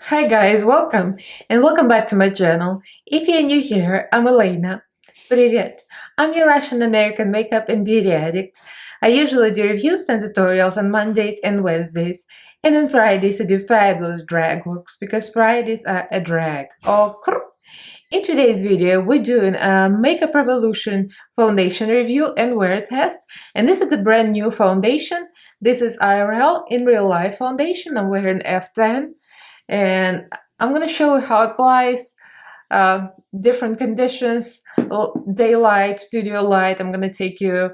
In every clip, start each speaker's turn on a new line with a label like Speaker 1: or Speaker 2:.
Speaker 1: Hi guys, welcome and welcome back to my channel. If you're new here, I'm Elaina. Привет! I'm your Russian American makeup and beauty addict. I usually do reviews and tutorials on Mondays and Wednesdays, and on Fridays I do fabulous drag looks because Fridays are a drag. In today's video, we're doing a Makeup Revolution foundation review and wear test, and this is a brand new foundation. This is IRL in real life foundation. I'm wearing F10. And I'm going to show you how it applies, different conditions, daylight, studio light. I'm going to take you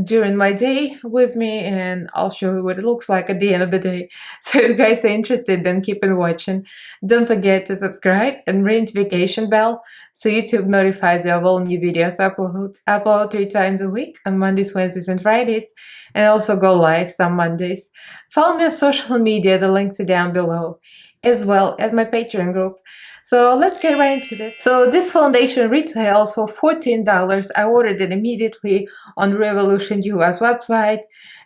Speaker 1: during my day with me, and I'll show you what it looks like at the end of the day. So if you guys are interested, then keep on watching. Don't forget to subscribe and ring notification bell so YouTube notifies you of all new videos upload 3 times a week on Mondays, Wednesdays, and Fridays, and also go live some Mondays. Follow me on social media, the links are down below, as well as my Patreon group. So let's get right into this. So this foundation retails for $14. I ordered it immediately on Revolution US website.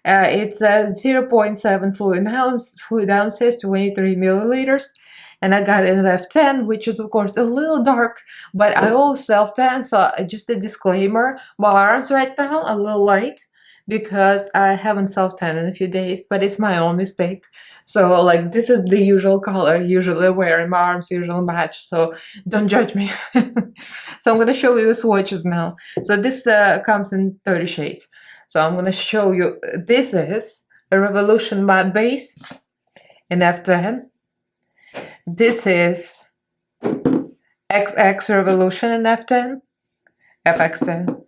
Speaker 1: It's a 0.7 fluid ounces, 23 milliliters. And I got it in F10, which is of course a little dark, but I always self-tan, so just a disclaimer, my arms right now are a little light because I haven't self-tanned in a few days, but it's my own mistake. So like this is the usual color I usually wear and my arms usually match, so don't judge me. So I'm going to show you the swatches now. So this comes in 30 shades. So I'm going to show you, this is a Revolution matte base in F10. This is XX Revolution in F10, FX10.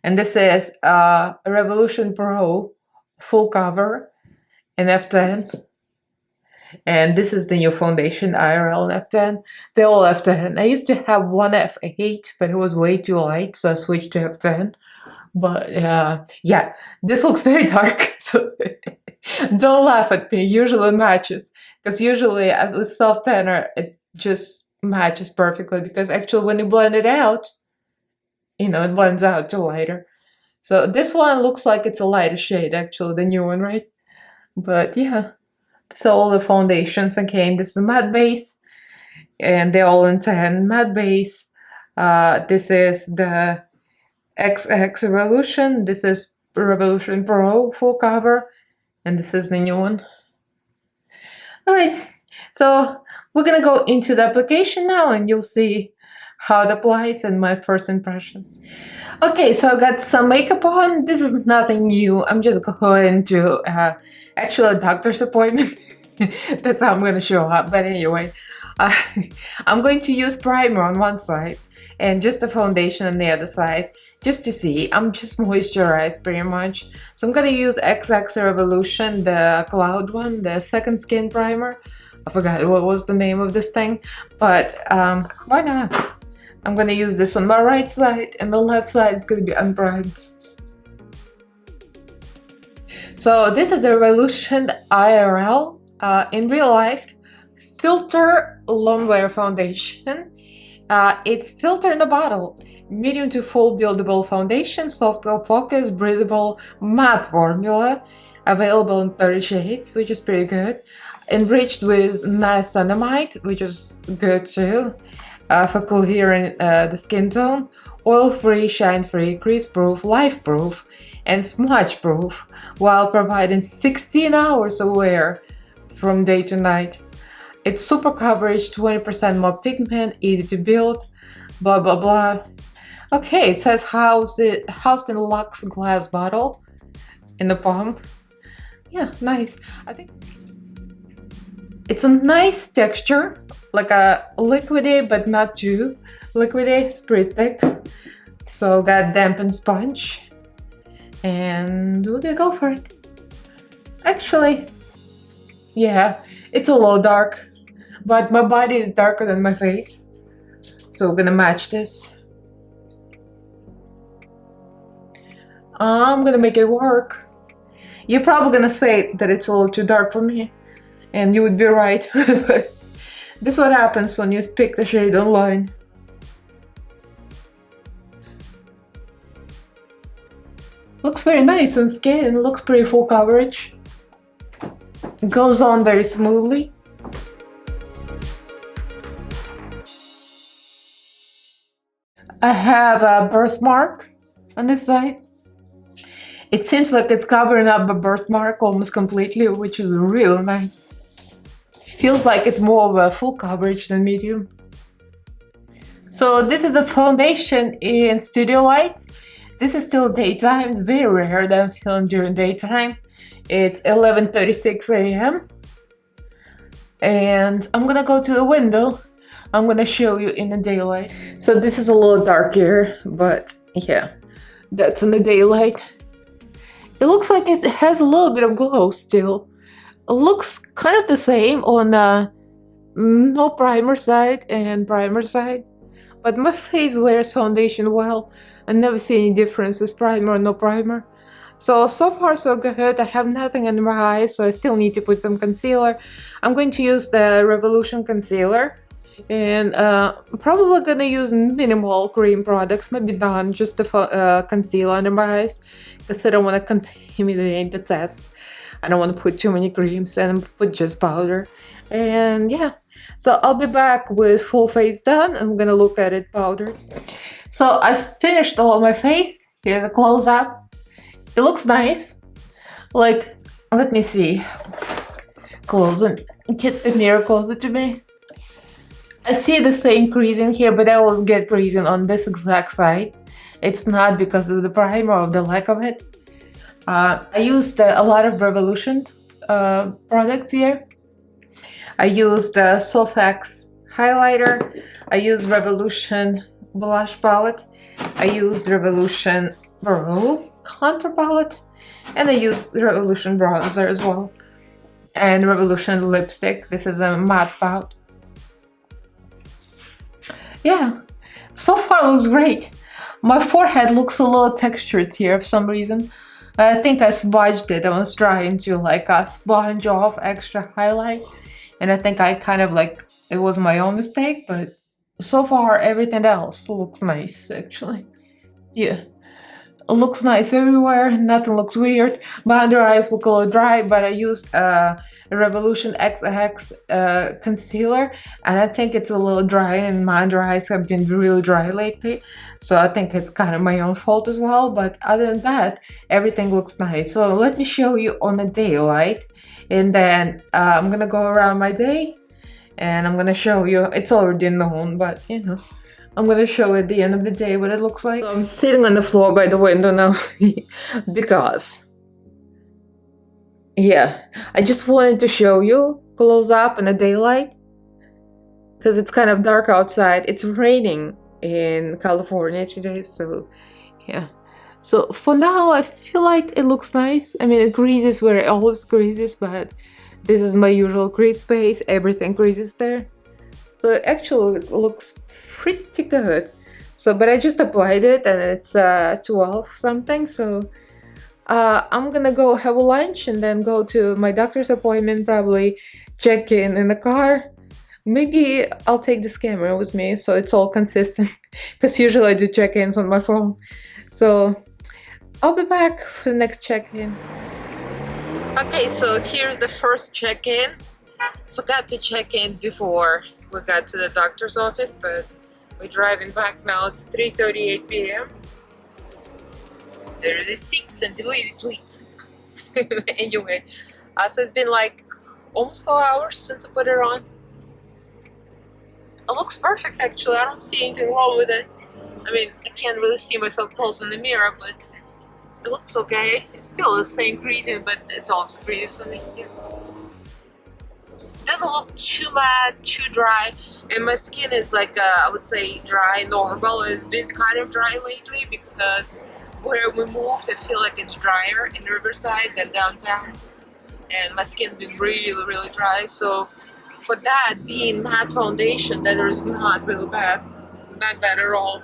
Speaker 1: And this is a Revolution Pro full cover in F10. And this is the new foundation IRL in F10. They're all F10. I used to have one F8, but it was way too light, so I switched to F10. But yeah, this looks very dark, so don't laugh at me. Usually matches, because usually with self-tanner it just matches perfectly, because actually when you blend it out, you know, it blends out to lighter. So this one looks like it's a lighter shade, actually, the new one, right? But yeah, so all the foundations, again, this is a matte base, and they're all in 10 matte base. This is the XX Revolution, this is Revolution Pro full cover, and this is the new one. Alright, so we're gonna go into the application now, and you'll see how it applies and my first impressions. Okay, so I got some makeup on. This is nothing new. I'm just going to actually a doctor's appointment. That's how I'm going to show up. But anyway, I'm going to use primer on one side and just the foundation on the other side, just to see. I'm just moisturized pretty much. So I'm going to use XX Revolution, the cloud one, the second skin primer. I forgot what was the name of this thing, but why not? I'm going to use this on my right side, and the left side is going to be unprimed. So this is the Revolution IRL in real life filter longwear foundation. It's filter in a bottle, medium to full buildable foundation, soft focus, breathable, matte formula, available in 30 shades, which is pretty good. Enriched with niacinamide, which is good too, for clearing the skin tone, oil-free, shine-free, grease-proof, life-proof, and smudge-proof, while providing 16 hours of wear from day to night. It's super coverage, 20% more pigment, easy to build, blah blah blah. Okay, it says housed in luxe glass bottle in the palm. Yeah, nice. I think it's a nice texture, like a liquidy, but not too liquidy. It's pretty thick. So got dampened sponge, and we're gonna go for it. Actually, yeah, it's a little dark, but my body is darker than my face, so we're gonna match this. I'm gonna make it work. You're probably gonna say that it's a little too dark for me, and you would be right. But this is what happens when you pick the shade online. Looks very nice on skin, looks pretty full coverage. It goes on very smoothly. I have a birthmark on this side. It seems like it's covering up the birthmark almost completely, which is really nice. Feels like it's more of a full coverage than medium. So this is the foundation in studio lights. This is still daytime. It's very rare that I'm filming during daytime. It's 11:36 a.m. and I'm gonna go to the window. I'm gonna show you in the daylight. So this is a little dark here, but yeah, that's in the daylight. It looks like it has a little bit of glow still. It looks kind of the same on no primer side and primer side, but my face wears foundation well. I never see any difference with primer or no primer. So far so good. I have nothing under my eyes, so I still need to put some concealer. I'm going to use the Revolution concealer, and probably gonna use minimal cream products, maybe none, just to conceal under my eyes, because I don't want to contaminate the test. I don't want to put too many creams and put just powder. And yeah, so I'll be back with full face done. I'm gonna look at it powdered. So I finished all of my face. Here's a close up. It looks nice. Like, let me see. Close it. Get the mirror closer to me. I see the same creasing here, but I always get creasing on this exact side. It's not because of the primer or the lack of it. I used a lot of Revolution products here. I used the Sulfax highlighter. I used Revolution blush palette. I used Revolution Brow contour palette. And I used Revolution bronzer as well. And Revolution lipstick. This is a matte pout. Yeah, so far it looks great. My forehead looks a little textured here for some reason. I think I smudged it. I was trying to like sponge off extra highlight, and I think I kind of like, it was my own mistake, but so far everything else looks nice actually. Yeah, it looks nice everywhere, nothing looks weird. My under eyes look a little dry, but I used a Revolution XX concealer, and I think it's a little dry, and my under eyes have been really dry lately, so I think it's kind of my own fault as well. But other than that, everything looks nice. So let me show you on the daylight, and then I'm gonna go around my day, and I'm gonna show you. It's already known, but you know, I'm gonna show at the end of the day what it looks like. So I'm sitting on the floor by the window now because, yeah, I just wanted to show you close up in the daylight because it's kind of dark outside. It's raining in California today, so yeah. So for now, I feel like it looks nice. I mean, it creases where it always creases, but this is my usual crease space. Everything creases there. So it actually looks pretty good. So, but I just applied it and it's 12 something. So I'm gonna go have a lunch and then go to my doctor's appointment, probably check in the car. Maybe I'll take this camera with me so it's all consistent, because usually I do check-ins on my phone. So I'll be back for the next check-in. Okay, so here's the first check-in. Forgot to check in before we got to the doctor's office, but we're driving back now. It's 3:38 p.m. There are receipts and deleted tweets. Anyway, so it's been like almost 4 hours since I put it on. It looks perfect actually. I don't see anything wrong with it. I mean, I can't really see myself close in the mirror, but it looks okay. It's still the same creasing, but it's all creases on me. Yeah. It doesn't look too matte, too dry, and my skin is like, I would say dry, normal. It's been kind of dry lately because where we moved, I feel like it's drier in Riverside than downtown, and my skin's been really, really dry. So for that being matte foundation, that is not really bad, not bad at all.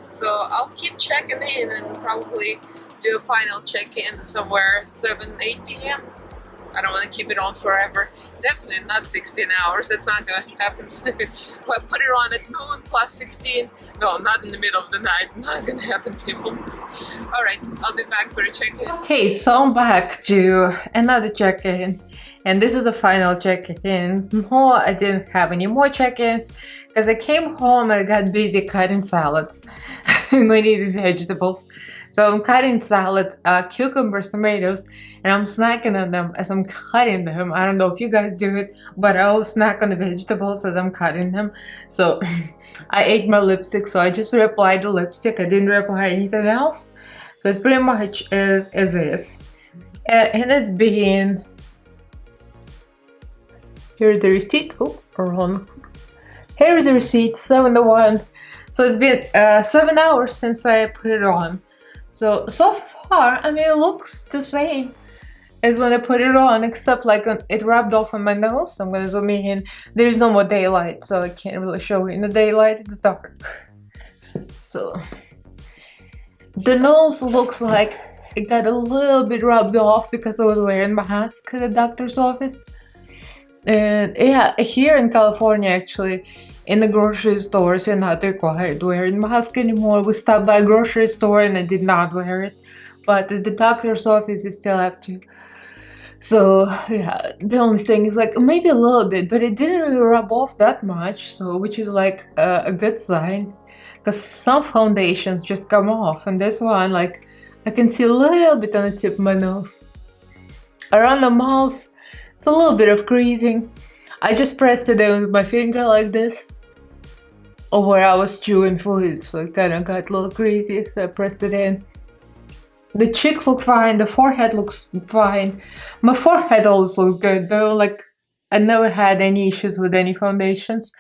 Speaker 1: So I'll keep checking in and probably do a final check-in somewhere 7-8 p.m. I don't want to keep it on forever. Definitely not 16 hours. That's not going to happen. Well, put it on at noon plus 16. No, not in the middle of the night. Not going to happen, people. All right, I'll be back for a check-in. Okay, so I'm back to another check-in. And this is the final check-in. No, I didn't have any more check-ins because I came home and I got busy cutting salads. We needed vegetables. So I'm cutting salads, cucumbers, tomatoes, and I'm snacking on them as I'm cutting them. I don't know if you guys do it, but I'll snack on the vegetables as I'm cutting them. So I ate my lipstick, so I just reapplied the lipstick. I didn't reapply anything else. So it's pretty much as is. And it's been... Here are the receipts. Oh, wrong. Here's the receipt, 7 to 1. So it's been 7 hours since I put it on. So far, I mean, it looks the same as when I put it on, except like it rubbed off on my nose. So I'm gonna zoom in. There's no more daylight, so I can't really show you in the daylight. It's dark. So the nose looks like it got a little bit rubbed off because I was wearing my mask at the doctor's office. And yeah, here in California, actually, in the grocery stores, you're not required wearing mask anymore. We stopped by a grocery store and I did not wear it, but at the doctor's office, you still have to. So yeah, the only thing is like maybe a little bit, but it didn't really rub off that much, so which is like a good sign, because some foundations just come off, and this one, like, I can see a little bit on the tip of my nose. Around the mouth, it's a little bit of creasing. I just pressed it in with my finger like this, or where I was chewing food, so it kind of got a little crazy, so I pressed it in. The cheeks look fine, the forehead looks fine. My forehead always looks good though, like I never had any issues with any foundations.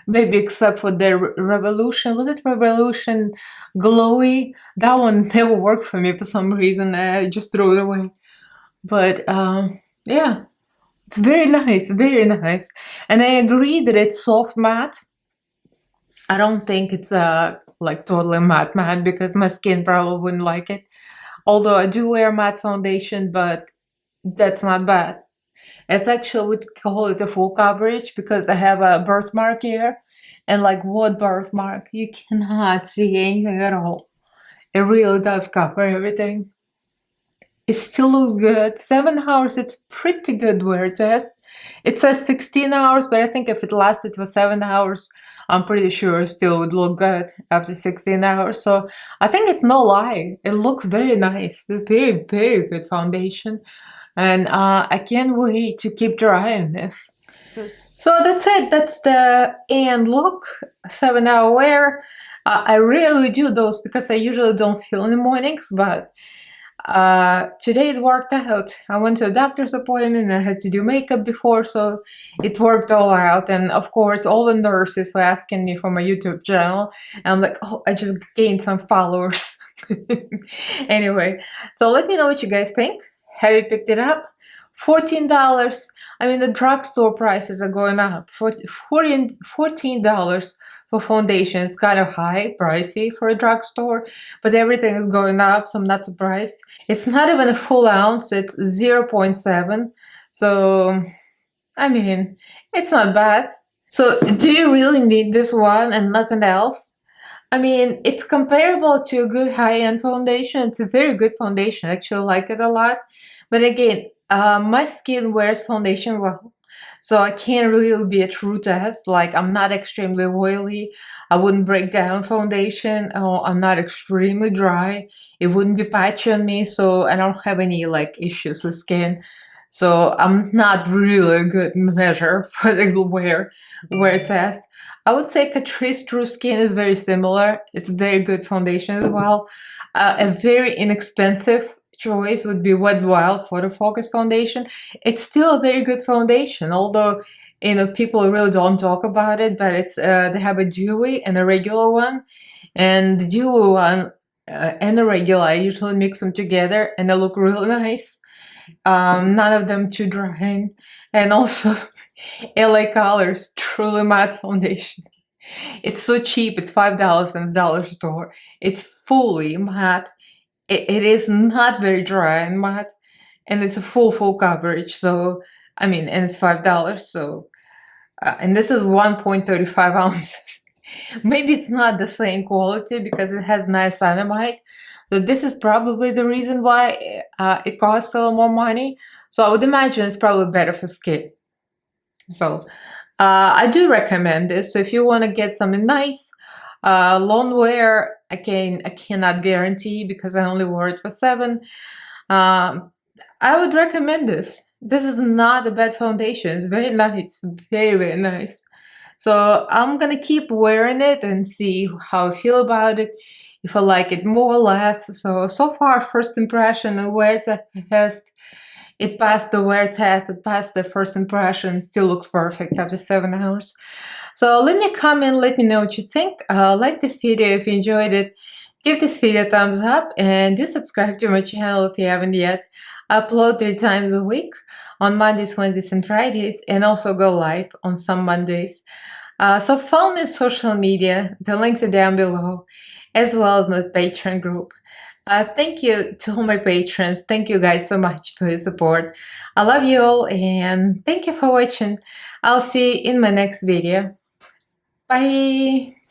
Speaker 1: Maybe except for the Revolution. Was it Revolution Glowy? That one never worked for me for some reason. I just threw it away. But yeah, it's very nice, very nice. And I agree that it's soft matte. I don't think it's like totally matte because my skin probably wouldn't like it. Although I do wear matte foundation, but that's not bad. It's actually, we call it a full coverage because I have a birthmark here. And like, what birthmark? You cannot see anything at all. It really does cover everything. It still looks good. 7 hours, it's pretty good wear test. It says 16 hours, but I think if it lasted for 7 hours, I'm pretty sure it still would look good after 16 hours. So I think it's no lie. It looks very nice. It's very, very good foundation. And I can't wait to keep trying this. So that's it. That's the end look. 7 hour wear. I rarely do those because I usually don't feel in the mornings, but today it worked out. I went to a doctor's appointment and I had to do makeup before, so it worked all out. And of course, all the nurses were asking me for my YouTube channel. And I'm like, oh, I just gained some followers. Anyway, so let me know what you guys think. Have you picked it up? $14. I mean, the drugstore prices are going up. $14 for foundation is kind of high, pricey for a drugstore, but everything is going up, so I'm not surprised. It's not even a full ounce, it's 0.7. So, I mean, it's not bad. So, do you really need this one and nothing else? I mean, it's comparable to a good high-end foundation. It's a very good foundation. I actually like it a lot. But again, my skin wears foundation well. So I can't really be a true test. Like, I'm not extremely oily. I wouldn't break down foundation. I'm not extremely dry. It wouldn't be patchy on me. So I don't have any like issues with skin. So I'm not really a good measure for the wear test. I would say Catrice True Skin is very similar. It's very good foundation as well. A very inexpensive choice would be Wet n Wild Photo Focus Foundation. It's still a very good foundation, although, you know, people really don't talk about it, but it's they have a dewy and a regular one. And the dewy one and the regular, I usually mix them together and they look really nice. None of them too drying. And also, LA Colors Truly Matte Foundation. It's so cheap. It's $5 in the dollar store. It's fully matte. It is not very dry and matte, and it's a full coverage. So, I mean, and it's $5. So, and this is 1.35 ounces. Maybe it's not the same quality because it has niacinamide. So this is probably the reason why it costs a little more money. So I would imagine it's probably better for skin. So I do recommend this. So if you want to get something nice, Longwear, again, I cannot guarantee because I only wore it for 7. I would recommend this. This is not a bad foundation. It's very nice, very, very nice. So I'm gonna keep wearing it and see how I feel about it, if I like it more or less. So far, first impression and wear test, it passed the wear test, it passed the first impression, still looks perfect after 7 hours. So let me comment, let me know what you think. Like this video if you enjoyed it. Give this video a thumbs up and do subscribe to my channel if you haven't yet. I upload 3 times a week on Mondays, Wednesdays, and Fridays, and also go live on some Mondays. So follow me on social media. The links are down below, as well as my Patreon group. Thank you to all my patrons. Thank you guys so much for your support. I love you all and thank you for watching. I'll see you in my next video. Bye!